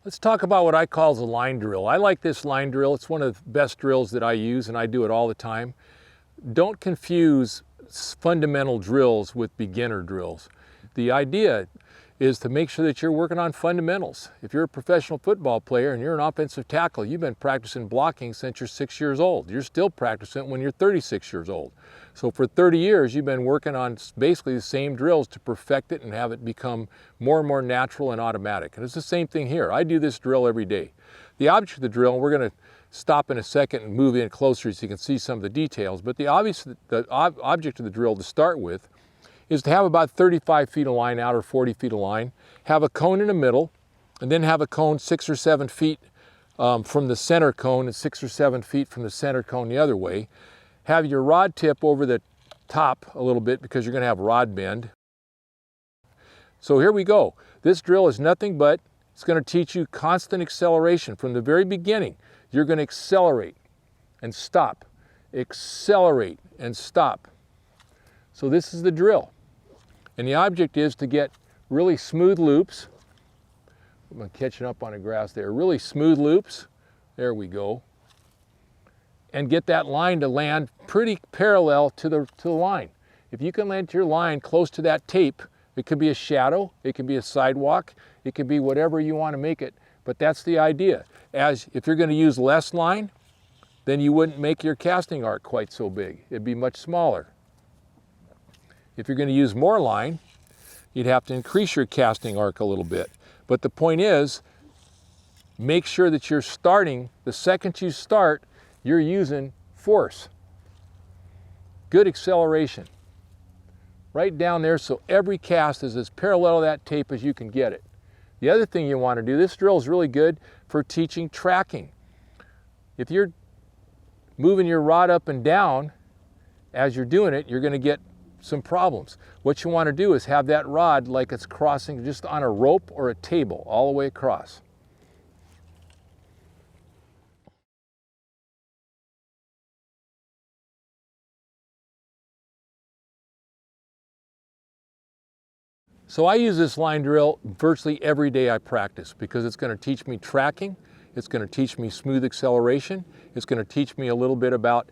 Let's talk about what I call the line drill. I like this line drill. It's one of the best drills that I use, and I do it all the time. Don't confuse fundamental drills with beginner drills. The idea is to make sure that you're working on fundamentals. If you're a professional football player and you're an offensive tackle, you've been practicing blocking since you're 6 years old. You're still practicing when you're 36 years old. So for 30 years, you've been working on basically the same drills to perfect it and have it become more and more natural and automatic. And it's the same thing here. I do this drill every day. The object of the drill, we're going to stop in a second and move in closer so you can see some of the details, but the object of the drill to start with is to have about 35 feet of line out or 40 feet of line, have a cone in the middle, and then have a cone 6 or 7 feet from the center cone and 6 or 7 feet from the center cone the other way. Have your rod tip over the top a little bit because you're going to have rod bend. So here we go. This drill is nothing but, it's going to teach you constant acceleration. From the very beginning, you're going to accelerate and stop, accelerate and stop. So this is the drill. And the object is to get really smooth loops. I'm catching up on the grass there. Really smooth loops. There we go. And get that line to land pretty parallel to the line. If you can land your line close to that tape, it could be a shadow, it could be a sidewalk, it could be whatever you want to make it. But that's the idea. As if you're going to use less line, then you wouldn't make your casting arc quite so big. It'd be much smaller. If you're going to use more line, you'd have to increase your casting arc a little bit. But the point is, make sure that you're starting, the second you start, you're using force. Good acceleration. Right down there so every cast is as parallel to that tape as you can get it. The other thing you want to do, this drill is really good for teaching tracking. If you're moving your rod up and down as you're doing it, you're going to get some problems. What you want to do is have that rod like it's crossing just on a rope or a table all the way across. So I use this line drill virtually every day I practice because it's going to teach me tracking, it's going to teach me smooth acceleration, it's going to teach me a little bit about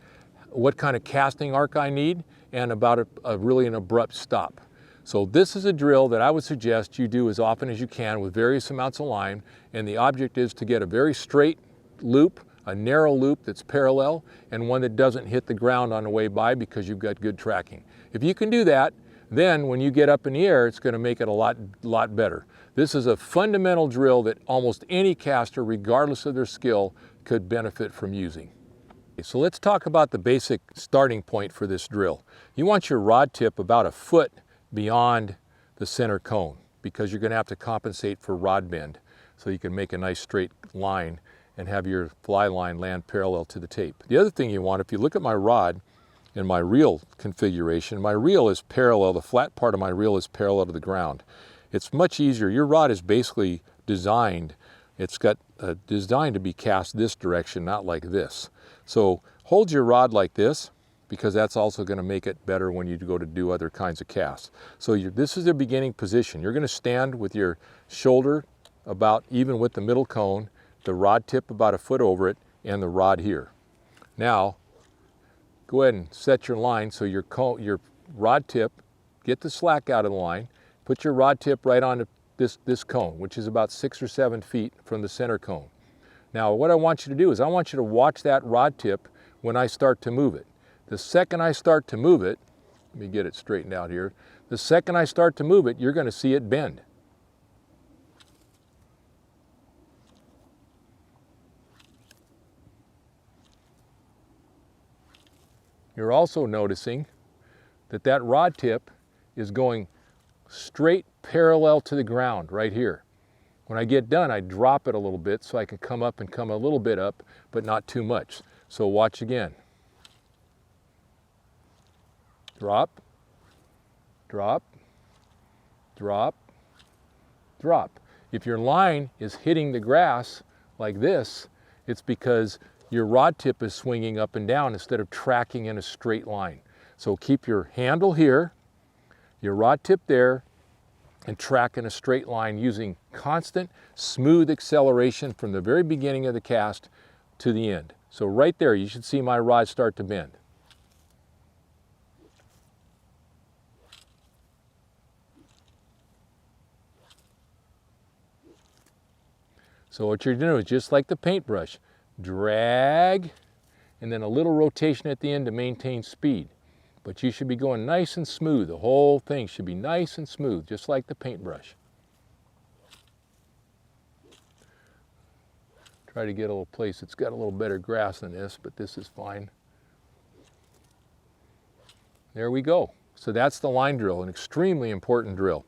what kind of casting arc I need, and about really an abrupt stop. So this is a drill that I would suggest you do as often as you can with various amounts of line, and the object is to get a very straight loop, a narrow loop that's parallel, and one that doesn't hit the ground on the way by because you've got good tracking. If you can do that, then when you get up in the air, it's going to make it a lot better. This is a fundamental drill that almost any caster, regardless of their skill, could benefit from using. So let's talk about the basic starting point for this drill. You want your rod tip about a foot beyond the center cone because you're going to have to compensate for rod bend so you can make a nice straight line and have your fly line land parallel to the tape. The other thing you want, if you look at my rod in my reel configuration, my reel is parallel, the flat part of my reel is parallel to the ground. It's much easier. Your rod is basically designed, it's got designed to be cast this direction, not like this. So hold your rod like this because that's also going to make it better when you go to do other kinds of casts. So this is the beginning position. You're going to stand with your shoulder about even with the middle cone, the rod tip about a foot over it, and the rod here. Now, go ahead and set your line so your rod tip, get the slack out of the line, put your rod tip right on this cone, which is about 6 or 7 feet from the center cone. Now what I want you to do is I want you to watch that rod tip when I start to move it. The second I start to move it, let me get it straightened out here. The second I start to move it, you're going to see it bend. You're also noticing that that rod tip is going straight parallel to the ground right here. When I get done, I drop it a little bit so I can come up and come a little bit up, but not too much. So watch again. Drop, drop, drop, drop. If your line is hitting the grass like this, it's because your rod tip is swinging up and down instead of tracking in a straight line. So keep your handle here, your rod tip there, and track in a straight line using constant, smooth acceleration from the very beginning of the cast to the end. So right there, you should see my rod start to bend. So what you're doing is just like the paintbrush, drag, and then a little rotation at the end to maintain speed. But you should be going nice and smooth. The whole thing should be nice and smooth, just like the paintbrush. Try to get a little place that's got a little better grass than this, but this is fine. There we go. So that's the line drill, an extremely important drill.